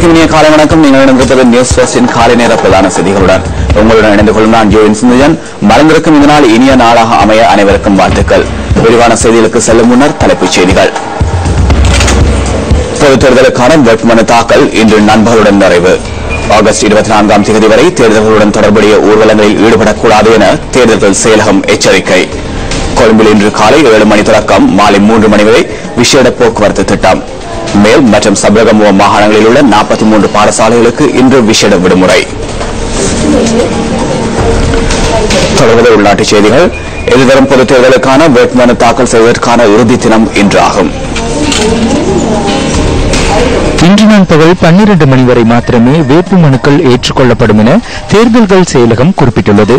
அனைவருக்கும் இனிய காலை வணக்கம். நீங்கள் இணைந்திருப்பது நியூஸ் ஃபர்ஸ்டின் காலை நேர பிரதான செய்திகளுடன் உங்களுடன் இணைந்து கொள்ளும் நான் ஜோயின் சுந்தரன். மறந்திருக்கும் இந்த நாள் இனிய நாளாக அமைய அனைவருக்கும் வாழ்த்துக்கள். விரிவான செய்திகளுக்கு செல்லும் முன்னர் தலைப்புச் செய்திகள். பொதுத் தேர்தலுக்கான வேட்புமனு தாக்கல் இன்று நண்பர்களுடன் நிறைவு. ஆகஸ்ட் 24ஆம் தேதி வரை தேர்தல்களுடன் தொடர்புடைய ஊர்வலங்களில் ஈடுபடக்கூடாது என தேர்தல்கள் செயலகம் எச்சரிக்கை. கொழும்பில் இன்று காலை 7 மணி தொடக்கம் மாலை 3 மணி வரை விசேட போக்குவரத்து திட்டம். மேல் மற்றும் சபரகமுவ மாகாணங்களில் உள்ள 43 பாடசாலைகளுக்கு இன்று விசேட விடுமுறை. தொடர்வது உள்நாட்டுச் செய்திகள். எதிர்வரும் பொதுத் தேர்தலுக்கான வேட்புமனு தாக்கல் செய்வதற்கான இறுதி தினம் இன்றாகும். இன்று நண்பகல் 12 மணி வரை மாத்திரமே வேட்புமனுக்கள் ஏற்றுக்கொள்ளப்படும் என தேர்தல்கள் செயலகம் குறிப்பிட்டுள்ளது.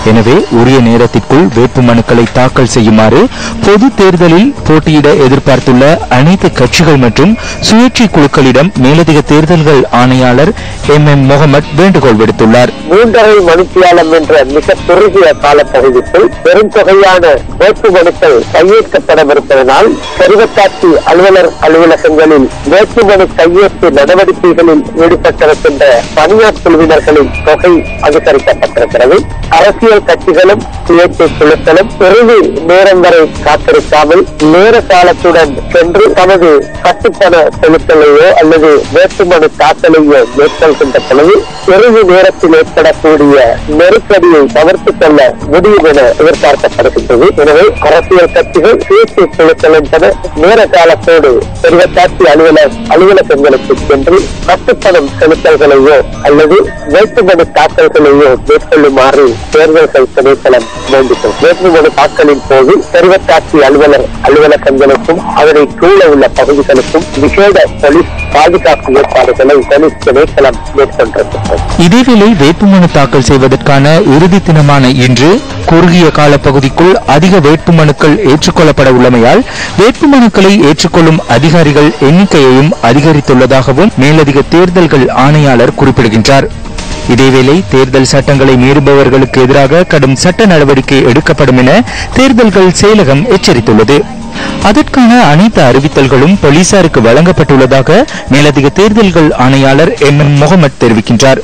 எனவே உரிய நேரத்திற்குள் வேட்புமனுக்களை தாக்கல் செய்யுமாறு பொது தேர்தலில் போட்டியிட எதிர்பார்த்துள்ள அனைத்து கட்சிகள் மற்றும் சுயேட்சை குழுக்களிடம் மேலதிக தேர்தல்கள் ஆணையாளர் MM முகமது வேண்டுகோள் விடுத்துள்ளார். 3.5 மணித்தியாலம் என்ற மிக குறுகிய காலப்பகுதிக்குள் பெரும் தொகையான வேட்புமனுக்கள் கையேற்கப்படவிருப்பதனால் தெரிவத்தாட்சி அலுவலர் அலுவலகங்களில் வேட்புமனு கையேற்று நடவடிக்கைகளில் ஈடுபட்டிருக்கின்ற தனியார் குழுவினர்களின் தொகை அதிகரிக்கப்பட்டிருக்கிறது. அரசியல் கட்சிகளும் சுயேட்சை குழுக்களும் இறுதி நேரம் வரை காத்திருக்காமல் நேர காலத்துடன் சென்று தமது கட்டுப்பண செலுத்தலையோ அல்லது வேட்புமனு தாக்கலையோ மேற்கொள்கின்ற பொழுது இறுதி நேரத்தில் ஏற்படக்கூடிய நெருக்கடியை தவிர்த்துக் கொள்ள முடியும் என எதிர்பார்க்கப்படுகின்றது. எனவே அரசியல் கட்சிகள் சுயேட்சை குழுக்கள் என்பன நேர காலத்தோடு தெரிவத்தாட்சி அலுவலகங்களுக்கு சென்று கட்டுப்பணம் செலுத்தல்களையோ அல்லது வேட்புமனு தாக்கல்களையோ மேற்கொள்ளுமாறு தேர்தல்கள் திணைக்களம் வேண்டுகிறது. வேட்புமனு தாக்கலின் போது தெரிவத்தாட்சி அலுவலகங்களுக்கும் அதனை கீழே உள்ள பகுதிகளுக்கும் விசேட போலீஸ் பாதுகாப்பு ஏற்பாடுகளை போலீஸ் திணைக்களம் மேற்கொண்டிருக்கிறது. இதேவேளை வேட்புமனு தாக்கல் செய்வதற்கான இறுதி தினமான இன்று குறுகிய கால பகுதிக்குள் அதிக வேட்புமனுக்கள் ஏற்றுக்கொள்ளப்பட உள்ளமையால் வேட்புமனுக்களை ஏற்றுக்கொள்ளும் அதிகாரிகள் எண்ணிக்கையையும் அதிகரித்துள்ளதாகவும் மேலதிக தேர்தல்கள் ஆணையாளர் குறிப்பிடுகின்றார். இதேவேளை தேர்தல் சட்டங்களை மீறுபவர்களுக்கு எதிராக கடும் சட்ட நடவடிக்கை எடுக்கப்படும் என தேர்தல்கள் செயலகம் எச்சரித்துள்ளது. அதற்கான அனைத்து அறிவித்தல்களும் போலீசாருக்கு வழங்கப்பட்டுள்ளதாக மேலதிக தேர்தல்கள் ஆணையாளர் MM முகமது தெரிவிக்கின்றார்.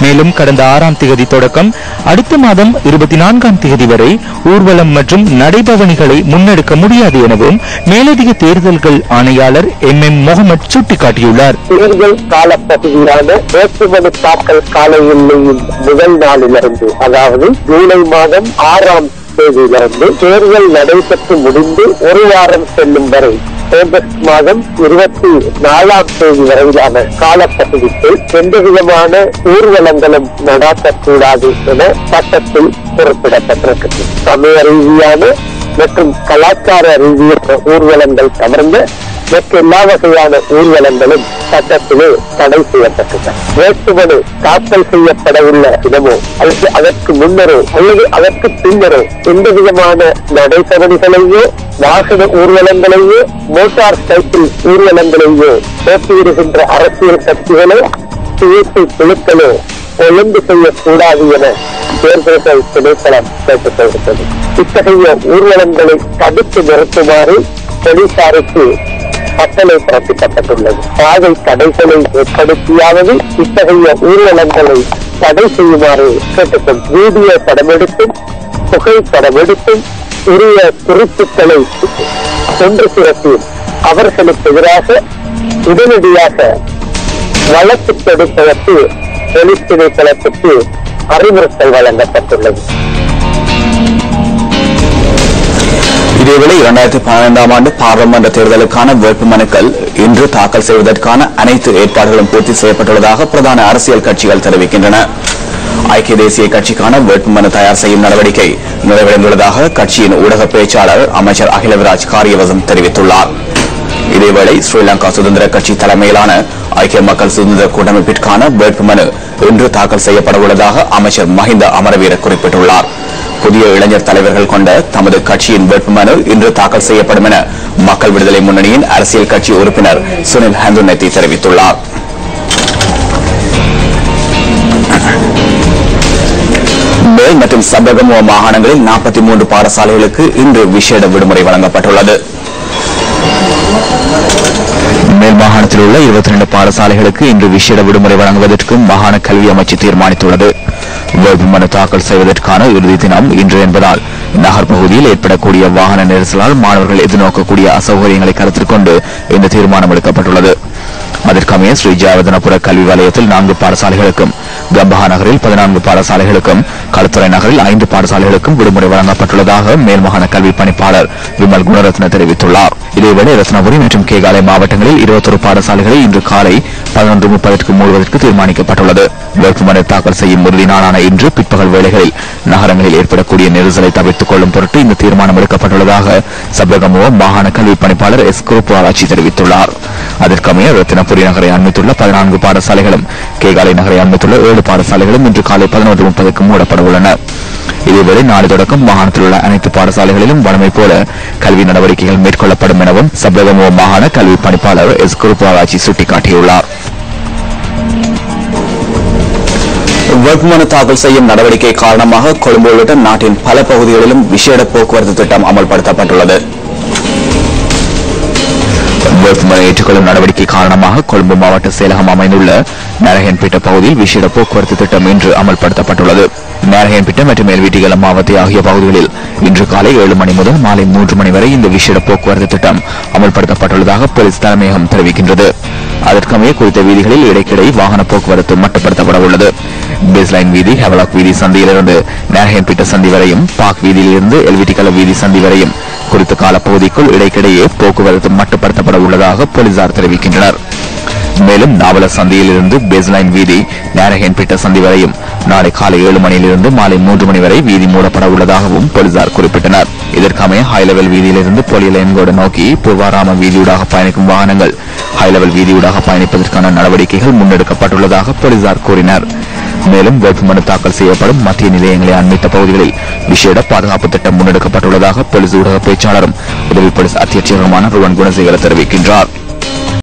மேலும் கடந்த 6ஆம் தேதி தொடக்கம் அடுத்த மாதம் 24ஆம் தேதி வரை ஊர்வலம் மற்றும் நடைபவனிகளை முன்னெடுக்க முடியாது எனவும் மேலதிக தேர்தல்கள் ஆணையாளர் MM முகமது சுட்டிக்காட்டியுள்ளார். தேர்தல் காலப்பகுதியான வேட்புமனு தாக்கல் கால எல்லையின் முதல் நாளிலிருந்து அதாவது ஜூலை மாதம் 6ஆம் தேதியிலிருந்து தேர்தல் நடைபெற்று முடிந்து ஒரு வாரம் செல்லும் வரை ஆகஸ்ட் மாதம் 24ஆம் தேதி வரையிலான காலப்பகுதிக்குள் எந்தவிதமான ஊர்வலங்களும் நடாத்தக்கூடாது என சட்டத்தில் குறிப்பிடப்பட்டிருக்கிறது. சமய ரீதியான மற்றும் கலாச்சார ரீதியான ஊர்வலங்கள் தவிர்ந்த மற்ற எல்லா வகையான ஊர்வலங்களும் சட்டத்திலே தடை செய்யப்பட்டது. வேட்புமனு தாக்கல் செய்யப்பட உள்ள இடமோ அல்லது அதற்கு முன்னரோ அல்லது அதற்கு பின்னரோ எந்த விதமான நடைபவனிகளையோ வாகன ஊர்வலங்களையோ மோட்டார் சைக்கிள் ஊர்வலங்களையோ போட்டியிடுகின்ற அரசியல் கட்சிகளோ சுயேட்சை குழுக்களோ ஒழுங்கு செய்யக்கூடாது என தேர்தல்கள் திணைக்களம் கேட்டுக்கொள்கிறது. இத்தகைய ஊர்வலங்களை தடுத்து நிறுத்துமாறு போலீசாருக்கு கட்டளை பிறப்பிக்கப்பட்டுள்ளது. பாதை தடைகளை ஏற்படுத்தியாவது இத்தகைய ஊர்வலங்களை தடை செய்யுமாறு கேட்டுக்கொள் வீடியோ படமெடுத்தும் புகைப்படமெடுத்தும் உரிய குறிப்புகளை கொண்டு திரட்டி அவர்களுக்கு எதிராக உடனடியாக வழக்கு தொடுப்பதற்கு போலீஸ் திணைக்களத்துக்கு அறிவுறுத்தல் வழங்கப்பட்டுள்ளது. இதேவேளை 2012ஆம் ஆண்டு பாராளுமன்ற தேர்தலுக்கான வேட்புமனுக்கள் இன்று தாக்கல் செய்வதற்கான அனைத்து ஏற்பாடுகளும் பூர்த்தி செய்யப்பட்டுள்ளதாக பிரதான அரசியல் கட்சிகள் தெரிவிக்கின்றன. ஐக்கிய தேசிய கட்சிக்கான வேட்புமனு தயார் செய்யும் நடவடிக்கை நிறைவடைந்துள்ளதாக கட்சியின் ஊடக பேச்சாளர் அமைச்சர் அகிலவிராஜ் காரியவசம் தெரிவித்துள்ளார். இதேவேளை ஸ்ரீலங்கா சுதந்திர கட்சி தலைமையிலான ஐக்கிய மக்கள் சுதந்திர கூட்டமைப்பிற்கான வேட்புமனு இன்று தாக்கல் செய்யப்பட உள்ளதாக அமைச்சர் மஹிந்த அமரவீர குறிப்பிட்டுள்ளார். புதிய இளைஞர் தலைவர்கள் கொண்ட தமது கட்சியின் வேட்புமனு இன்று தாக்கல் செய்யப்படும் என மக்கள் விடுதலை முன்னணியின் அரசியல் கட்சி உறுப்பினர் சுனில் ஹந்துநெத்தி தெரிவித்துள்ளார். மேல் மற்றும் சபரகமுவ மாகாணங்களில் 43 பாடசாலைகளுக்கு இன்று விசேட விடுமுறை வழங்கப்பட்டுள்ளது. மேல் மாகாணத்தில் உள்ள 22 பாடசாலைகளுக்கு இன்று விசேட விடுமுறை வழங்குவதற்கு மாகாண கல்வி அமைச்சு தீர்மானித்துள்ளது. வேட்புமனு தாக்கல் செய்வதற்கான இறுதி தினம் இன்று என்பதால் நகர் பகுதியில் ஏற்படக்கூடிய வாகன நெரிசலால் மாணவர்கள் எதிர்நோக்கக்கூடிய அசௌகரியங்களை கருத்தில் கொண்டு இந்த தீர்மானம் எடுக்கப்பட்டுள்ளது. அதற்கமைய ஸ்ரீ ஜெயவர்தனபுர கல்வி வலயத்தில் 4 பாடசாலைகளுக்கும், கம்பஹா நகரில் 14 பாடசாலைகளுக்கும், களுத்துறை நகரில் 5 பாடசாலைகளுக்கும் விடுமுறை வழங்கப்பட்டுள்ளதாக மேல் மாகாண கல்வி பணிப்பாளர் விமல் குணரத்ன தெரிவித்துள்ளார். இதேவேளை ரத்னபுரி மற்றும் கேகாலை மாவட்டங்களில் 21 பாடசாலைகளை இன்று காலை 11:30 மூடுவதற்கு தீர்மானிக்கப்பட்டுள்ளது. வேட்புமனு தாக்கல் செய்யும் இறுதி நாளான இன்று பிற்பகல் வேளைகளில் நகரங்களில் ஏற்படக்கூடிய நெரிசலை தவிர்த்துக் கொள்ளும் பொருட்டு இந்த தீர்மானம் எடுக்கப்பட்டுள்ளதாக சப்ரகமுவ மாகாண கல்வி பணிப்பாளர் எஸ் குருப்பாராட்சி தெரிவித்துள்ளார். அதற்கமைய ரத்தினபுரி நகரை அண்மித்துள்ள 14 பாடசாலைகளும், கேகாலை நகரை அண்மித்துள்ள 7 பாடசாலைகளும் இன்று காலை 11:30 மூடப்பட உள்ளன. இதேவேளை நாளை தொடக்கம் மாகாணத்தில் உள்ள அனைத்து பாடசாலைகளிலும் வழமை போல கல்வி நடவடிக்கைகள் மேற்கொள்ளப்படும் எனவும் சப்ரகமுவ மாகாண கல்வி பணிப்பாளர் எஸ் குருப்பாராட்சி சுட்டிக்காட்டியுள்ளார். வேட்புமனு தாக்கல் செய்யும் நடவடிக்கை காரணமாக கொழும்பு உள்ளிட்ட நாட்டின் பல பகுதிகளிலும் விசேட போக்குவரத்து திட்டம் அமல்படுத்தப்பட்டுள்ளது. வேட்புமனு ஏற்றுக்கொள்ளும் நடவடிக்கை காரணமாக கொழும்பு மாவட்ட செயலகம் அமைந்துள்ள நரஹன்பேட்ட பகுதியில் விசேட போக்குவரத்து திட்டம் இன்று அமல்படுத்தப்பட்டுள்ளது. நரஹன்பேட்ட மற்றும் எல்விடிகலம் மாவட்ட ஆகிய பகுதிகளில் இன்று காலை 7 மணி முதல் மாலை 3 மணி வரை இந்த விசேட போக்குவரத்து திட்டம் அமல்படுத்தப்பட்டுள்ளதாக போலீஸ் தலைமையகம் தெரிவிக்கின்றது. அதற்கமைய குறித்த வீதிகளில் இடைக்கிடை வாகன போக்குவரத்து மட்டுப்படுத்தப்பட உள்ளது. பேஸ்லைன் வீதி, ஹெவலாக் வீதி சந்தியிலிருந்து நரஹன்பேட்ட சந்தி வரையும், பாக் வீதியிலிருந்து எல்விடிகல வீதி சந்தி வரையும் குறித்த காலப்பகுதிக்குள் இடைக்கிடையே போக்குவரத்து மட்டுப்படுத்தப்பட உள்ளதாக போலீசார் தெரிவிக்கின்றனர். மேலும் நாவல சந்தியில் இருந்து பேஸ்லைன் வீதி நரஹன்பேட்ட சந்தி வரையும் நாளை காலை 7 மணியிலிருந்து மாலை 3 மணி வரை வீதி மூடப்பட உள்ளதாகவும் போலீசார் குறிப்பிட்டனர். இதற்கமைய ஹைலெவல் வீதியிலிருந்து பொலியலைன்கோடு நோக்கி பூர்வாராம வீதியூடாக பயணிக்கும் வாகனங்கள் ஹைலெவல் வீதியூடாக பயணிப்பதற்கான நடவடிக்கைகள் முன்னெடுக்கப்பட்டுள்ளதாக போலீசார் கூறினர். மேலும் வேட்புமனு தாக்கல் செய்யப்படும் மத்திய நிலையங்களை அண்மித்த பகுதிகளில் விசேட பாதுகாப்பு திட்டம் முன்னெடுக்கப்பட்டுள்ளதாக போலீஸ் ஊடக பேச்சாளரும் உதவி போலீஸ் அத்தியட்சகருமான ருவன் குணசேகர தெரிவிக்கின்றார்.